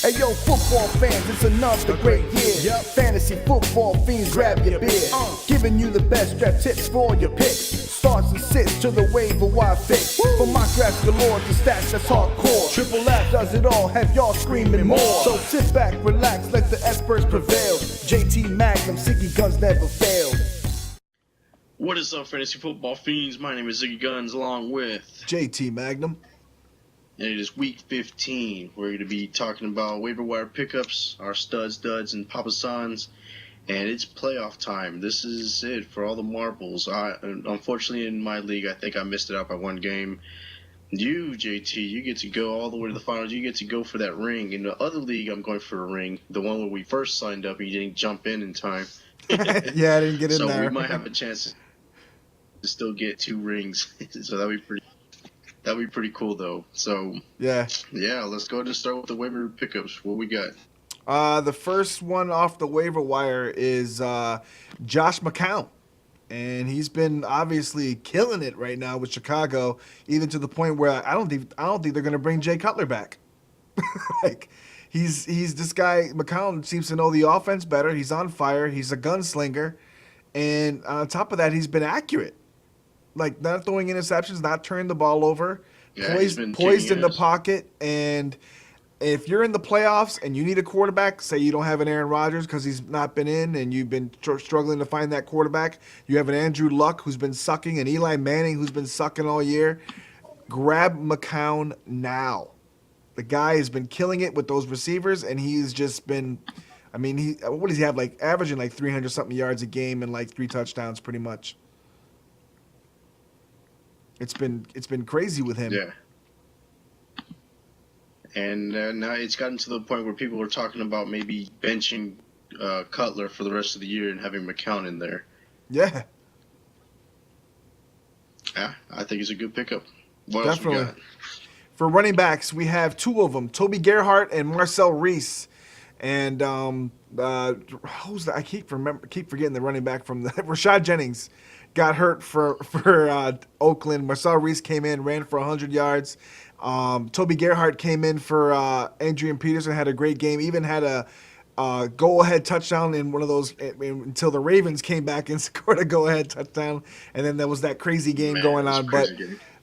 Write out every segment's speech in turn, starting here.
Hey yo, football fans, it's another great year. Fantasy football fiends, grab your beer. Giving you the best draft tips for all your picks. Starts and sits to the waiver wire fix. From my drafts galore to stats that's hardcore. Triple F does it all, have y'all screaming more. So sit back, relax, let the experts prevail. JT Magnum, Ziggy Guns never fail. What is up, Fantasy Football Fiends? My name is Ziggy Guns, along with JT Magnum. And it is week 15. We're going to be talking about waiver wire pickups, our studs, duds, and Papa Sans. And it's playoff time. This is it for all the marbles. Unfortunately, in my league, I think I missed it out by one game. You, JT, you get to go all the way to the finals. You get to go for that ring. In the other league, I'm going for a ring. The one where we first signed up and you didn't jump in time. Yeah, I didn't get in so there. So we might have a chance to still get 2 rings. So that'd be pretty cool, though. So yeah, let's go ahead and start with the waiver pickups. What we got? The first one off the waiver wire is Josh McCown, and he's been obviously killing it right now with Chicago, even to the point where I don't think they're going to bring Jay Cutler back. Like he's this guy McCown seems to know the offense better. He's on fire. He's a gunslinger, and on top of that, he's been accurate. Like not throwing interceptions, not turning the ball over, poised in the pocket. And if you're in the playoffs and you need a quarterback, say you don't have an Aaron Rodgers because he's not been in and you've been struggling to find that quarterback, you have an Andrew Luck who's been sucking, and Eli Manning who's been sucking all year, grab McCown now. The guy has been killing it with those receivers, and he's just been, I mean, what does he have, like averaging like 300-something yards a game and like 3 touchdowns pretty much. It's been crazy with him. Yeah. And now it's gotten to the point where people are talking about maybe benching Cutler for the rest of the year and having McCown in there. Yeah. Yeah, I think it's a good pickup. What Definitely. else we got? For running backs, we have 2 of them, Toby Gerhart and Marcel Reese. And who's that? I keep forgetting the running back from the Rashad Jennings got hurt for Oakland. Marcel Reese came in, ran for 100 yards. Toby Gerhart came in for Adrian Peterson, had a great game, even had a go-ahead touchdown in one of those until the Ravens came back and scored a go-ahead touchdown. And then there was that crazy game going on.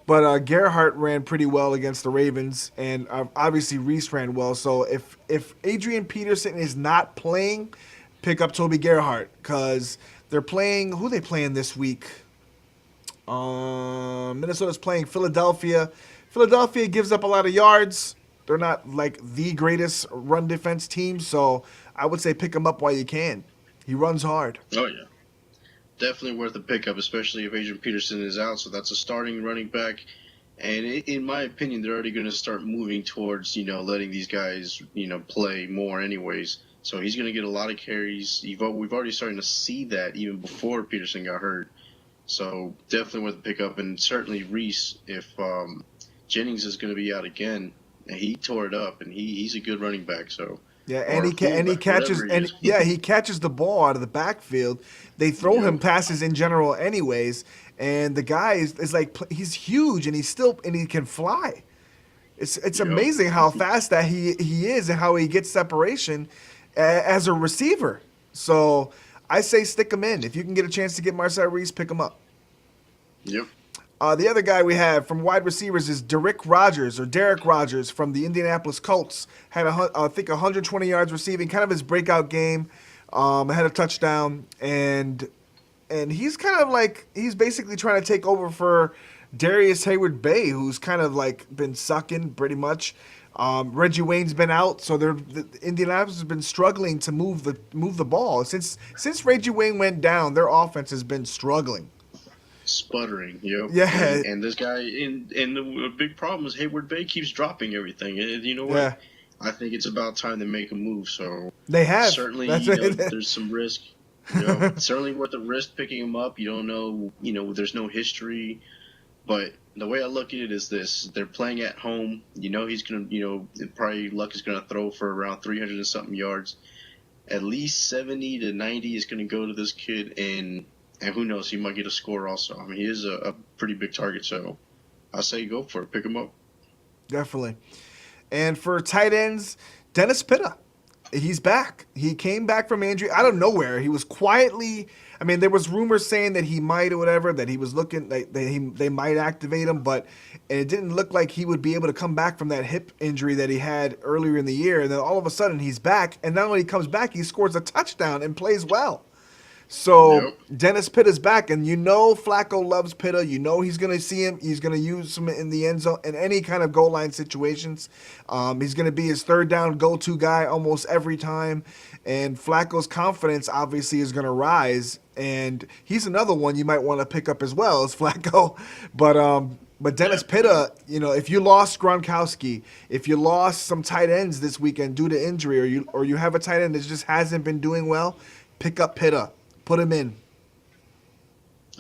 But Gerhart ran pretty well against the Ravens, and obviously Reese ran well. So if Adrian Peterson is not playing, pick up Toby Gerhart because they're playing – who are they playing this week? Minnesota's playing Philadelphia. Philadelphia gives up a lot of yards. They're not like the greatest run defense team, so I would say pick him up while you can. He runs hard. Oh, yeah. Definitely worth a pickup, especially if Adrian Peterson is out. So that's a starting running back. And in my opinion, they're already going to start moving towards, letting these guys, play more anyways. So he's going to get a lot of carries. We've already starting to see that even before Peterson got hurt. So definitely worth a pickup. And certainly Reese, if Jennings is going to be out again, and he tore it up, and he's a good running back. So yeah, and he catches he catches the ball out of the backfield. They throw him passes in general, anyways, and the guy is like he's huge and he can fly. It's amazing how fast that he is and how he gets separation as a receiver. So I say stick him in if you can get a chance to get Marcel Reese, pick him up. Yep. The other guy we have from wide receivers is Derek Rogers from the Indianapolis Colts. Had, I think, 120 yards receiving, kind of his breakout game. Had a touchdown, and he's kind of like he's basically trying to take over for Darius Hayward-Bay, who's kind of like been sucking pretty much. Reggie Wayne's been out, so Indianapolis has been struggling to move the ball since Reggie Wayne went down. Their offense has been struggling. Sputtering, Yeah. And this guy, and the big problem is Hayward-Bay keeps dropping everything. And you know what? Yeah. I think it's about time to make a move. So they have certainly, there's some risk. Certainly worth the risk picking him up. You don't know, there's no history. But the way I look at it is this: they're playing at home. He's gonna, probably Luck is gonna throw for around 300 and something yards. At least 70 to 90 is gonna go to this kid, and who knows, he might get a score also. I mean, he is a pretty big target, so I say go for it. Pick him up. Definitely. And for tight ends, Dennis Pitta. He's back. He came back from injury out of nowhere. He was quietly. I mean, there was rumors saying that he might or whatever, that he was looking, they might activate him, but it didn't look like he would be able to come back from that hip injury that he had earlier in the year. And then all of a sudden he's back, and not only he comes back, he scores a touchdown and plays well. So Yep. Dennis Pitta's back, and you know Flacco loves Pitta. You know he's going to see him. He's going to use him in the end zone in any kind of goal line situations. He's going to be his third down go-to guy almost every time. And Flacco's confidence obviously is going to rise. And he's another one you might want to pick up as well as Flacco. But Dennis Pitta, if you lost Gronkowski, if you lost some tight ends this weekend due to injury, or you have a tight end that just hasn't been doing well, pick up Pitta. Put him in.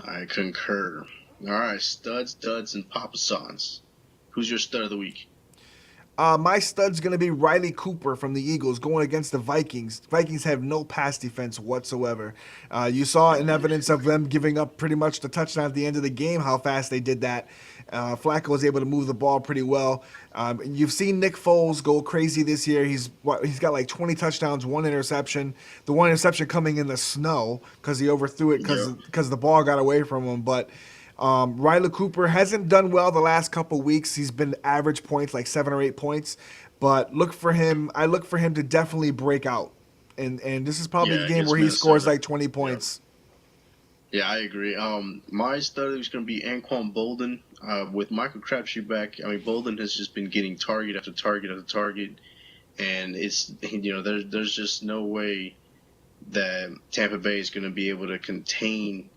I concur. All right, studs, duds, and Papa Sans. Who's your stud of the week? My stud's going to be Riley Cooper from the Eagles going against the Vikings. Vikings have no pass defense whatsoever. You saw in evidence of them giving up pretty much the touchdown at the end of the game how fast they did that. Flacco was able to move the ball pretty well. You've seen Nick Foles go crazy this year. He's got like 20 touchdowns, 1 interception. The 1 interception coming in the snow because he overthrew it because the ball got away from him. But Riley Cooper hasn't done well the last couple weeks. He's been average points, like 7 or 8 points. But look for him. I look for him to definitely break out. And this is probably the game where he scores like 20 points. Yeah, I agree. My stud is going to be Anquan Bolden. With Michael Crabtree back, I mean, Bolden has just been getting target after target after target. And it's, there's just no way that Tampa Bay is going to be able to contain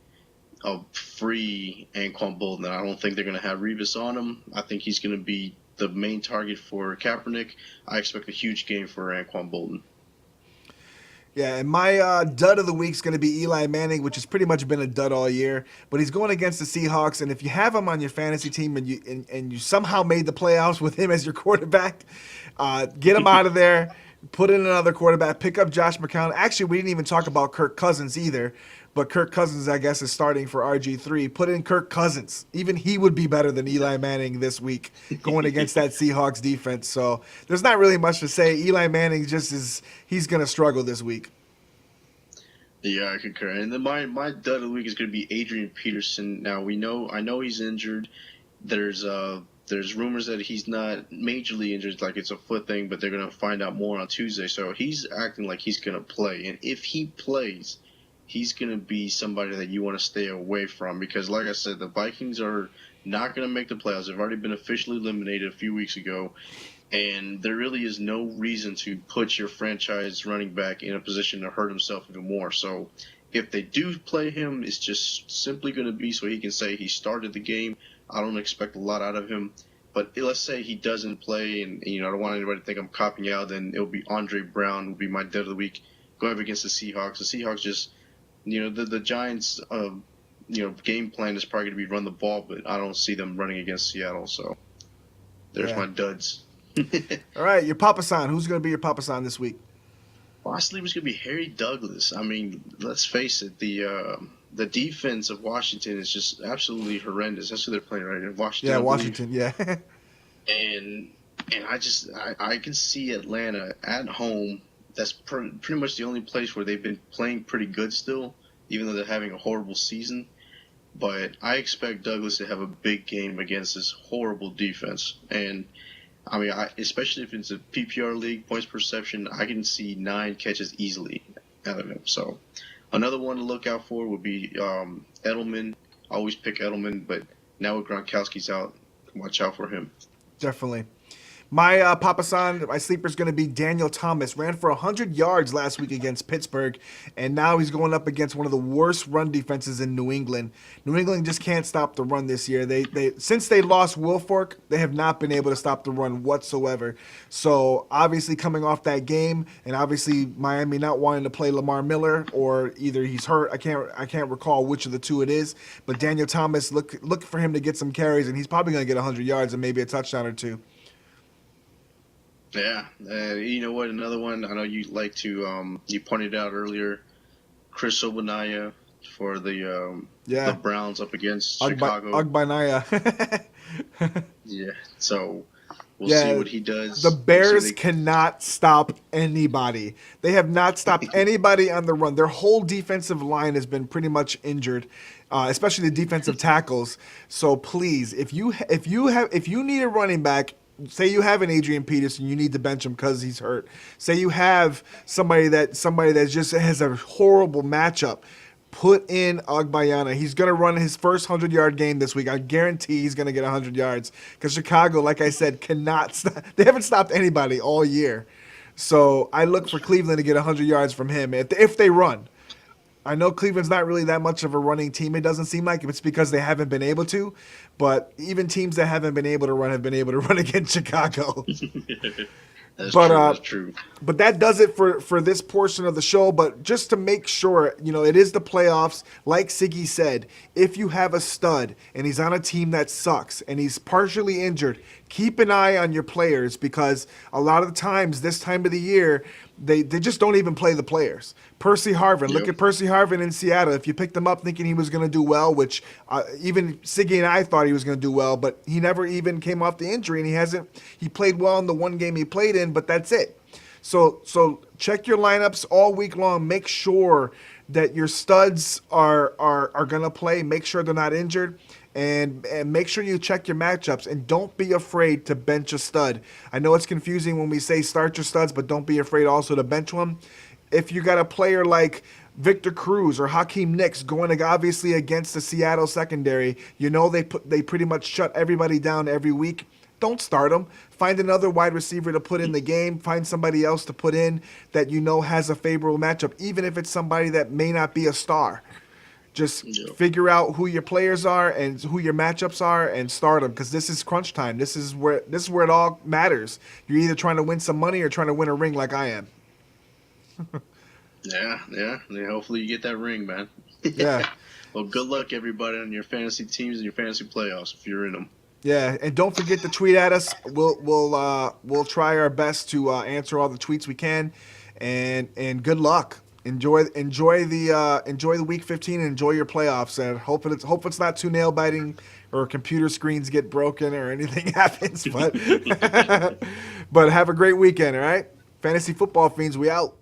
a free Anquan Bolden. I don't think they're going to have Revis on him. I think he's going to be the main target for Kaepernick. I expect a huge game for Anquan Bolden. Yeah, and my dud of the week is going to be Eli Manning, which has pretty much been a dud all year. But he's going against the Seahawks, and if you have him on your fantasy team and you somehow made the playoffs with him as your quarterback, get him out of there. Put in another quarterback. Pick up Josh McCown. Actually, we didn't even talk about Kirk Cousins either. But Kirk Cousins, I guess, is starting for RG3. Put in Kirk Cousins. Even he would be better than Eli Manning this week going against that Seahawks defense. So there's not really much to say. Eli Manning he's going to struggle this week. Yeah, I concur. And then my dud of the week is going to be Adrian Peterson. Now I know he's injured. There's rumors that he's not majorly injured, like it's a foot thing, but they're going to find out more on Tuesday. So he's acting like he's going to play. And if he plays, he's going to be somebody that you want to stay away from because, like I said, the Vikings are not going to make the playoffs. They've already been officially eliminated a few weeks ago, and there really is no reason to put your franchise running back in a position to hurt himself even more. So if they do play him, it's just simply going to be so he can say he started the game. I don't expect a lot out of him. But let's say he doesn't play, and I don't want anybody to think I'm copying out, then it'll be Andre Brown will be my dud of the week going up against the Seahawks. The Seahawks just the Giants' game plan is probably going to be run the ball, but I don't see them running against Seattle. So there's my duds. All right, your Papa San. Who's going to be your Papa San this week? Lastly, was going to be Harry Douglas. I mean, let's face it, the defense of Washington is just absolutely horrendous. That's who they're playing right in Washington. Yeah, Washington. Yeah. and I can see Atlanta at home. That's pretty much the only place where they've been playing pretty good still, even though they're having a horrible season. But I expect Douglas to have a big game against this horrible defense. And, I mean, especially if it's a PPR league, points perception, I can see 9 catches easily out of him. So another one to look out for would be Edelman. I always pick Edelman, but now with Gronkowski's out, watch out for him. Definitely. My Papa San, my sleeper is going to be Daniel Thomas. Ran for 100 yards last week against Pittsburgh, and now he's going up against one of the worst run defenses in New England. New England just can't stop the run this year. Since they lost Wilfork, they have not been able to stop the run whatsoever. So obviously coming off that game, and obviously Miami not wanting to play Lamar Miller, or either he's hurt. I can't recall which of the two it is. But Daniel Thomas, look for him to get some carries, and he's probably going to get 100 yards and maybe a touchdown or two. Yeah, you know what? Another one I know you like to. You pointed out earlier, Chris Ogbonnaya for the Browns up against Chicago. Ogbonnaya. Yeah, so We'll see Yeah, what he does. the We'll see Bears cannot stop anybody. They have not stopped anybody on the run. Their whole defensive line has been pretty much injured, especially the defensive tackles. So please, if you need a running back, say you have an Adrian Peterson, you need to bench him because he's hurt. Say you have somebody that just has a horrible matchup. Put in Agbayana. He's going to run his first 100-yard game this week. I guarantee he's going to get 100 yards because Chicago, like I said, cannot stop. They haven't stopped anybody all year. So I look for Cleveland to get 100 yards from him if they run. I know Cleveland's not really that much of a running team. It doesn't seem like it's because they haven't been able to. But even teams that haven't been able to run have been able to run against Chicago. That's true. But that does it for this portion of the show. But just to make sure, it is the playoffs. Like Siggy said, if you have a stud and he's on a team that sucks and he's partially injured, keep an eye on your players because a lot of the times this time of the year, they just don't even play the players. Percy Harvin, look at Percy Harvin in Seattle. If you picked him up thinking he was going to do well, which even Siggy and I thought he was going to do well, but he never even came off the injury, and he played well in the one game he played in, but that's it. So check your lineups all week long. Make sure that your studs are going to play. Make sure they're not injured. And make sure you check your matchups, and don't be afraid to bench a stud. I know it's confusing when we say start your studs, but don't be afraid also to bench one. If you got a player like Victor Cruz or Hakeem Nicks going obviously against the Seattle secondary, they pretty much shut everybody down every week. Don't start them. Find another wide receiver to put in the game. Find somebody else to put in that has a favorable matchup, even if it's somebody that may not be a star. Just figure out who your players are and who your matchups are and start them because this is crunch time. This is where it all matters. You're either trying to win some money or trying to win a ring like I am. Yeah. Hopefully you get that ring, man. Yeah. Well, good luck, everybody, on your fantasy teams and your fantasy playoffs if you're in them. Yeah, and don't forget to tweet at us. We'll try our best to answer all the tweets we can, and good luck. Enjoy the week 15 and enjoy your playoffs. And hope it's not too nail biting or computer screens get broken or anything happens. But but have a great weekend. All right, Fantasy Football Fiends, we out.